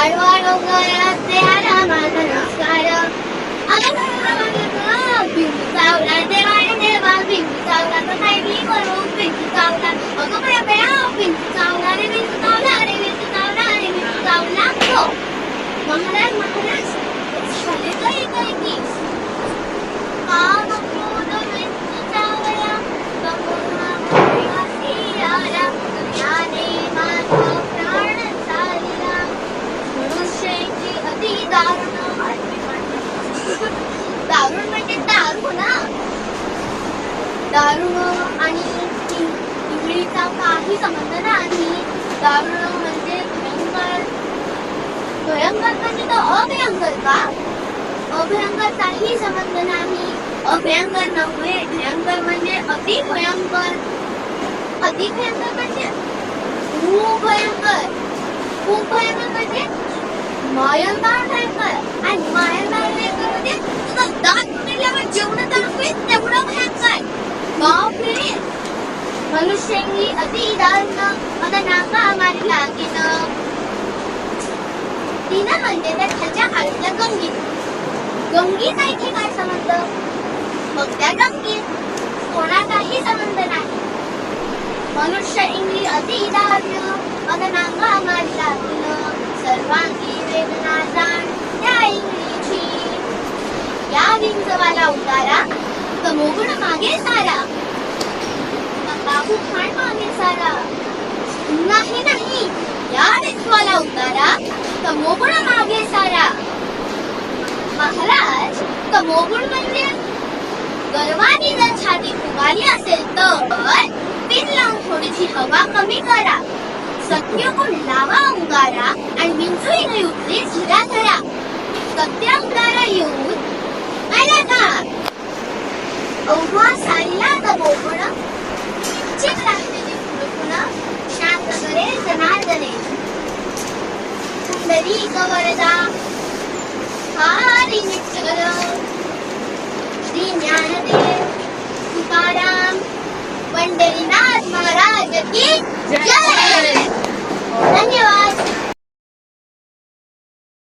आडवा डोंगराचे आला माझा नमस्कार. अगं भिंती चावला देवाने देवा भिंती चावला तर काय मी करू भिंती चावला अगं बया बया भिंती चावला रे भिंती चावला रे भिंती चावला रे भिंती चावला हो महाराज महाराज झाले काही काही की का नको भिंती चावला बघून मागासी आला याने माझा प्राण चालला मनुष्याची अति दारुण दारुण म्हणजे दारू ना दारू आणि इंग्लिशचा काही संबंध नाही. दारुण म्हणजे भयंकर भयंकर म्हणजे तो अभयंकर का अभयंकरचाही संबंध नाही. अभयंकर नव्हे भयंकर म्हणजे अति भयंकर म्हणजे खूप भयंकर म्हणजे मायनदार भयंकर आणि मायनदार भयंकर म्हणजे तुझा दात तुटल्यावर जेवढं दाखवेल तेवढं भयंकर. बापरे मनुष्यांनी अति दारुण आता नाका आम्हाला लागेल तिनं म्हणते तर त्याच्या आईला गंगीचा इथे काय संबंध मग त्या गंगीत कोणाचाही संबंध नाही. मनुष्य इंग्ली अति दारुण आता नाका आम्हाला लागेल सर्वांगी वेदना जाण त्या इंग्लीची या विंचवाला उतारा तर मोगुण मागे सारा बाबू खाण मागे सारा नाही या विंचवाला उतारा तर मोगुण मागे सारा. महाराज तर मोगुण म्हणजे गर्वाने जर छाती फुगाली असेल तर पिन लावून थोडीशी हवा कमी करा. सत्य लावा उगारा आणि विंचूने उठले झिरा धरा. सत्य उगारा येऊन आला का अवघा सारीला तर बोबण चिक लागलेली फुलफुल शांत करे जनार्दने कुंडली कवरदा हरी विठ्ठल श्री ज्ञानदेव तुकाराम पंढरीनाथ महाराज की जय. धन्यवाद.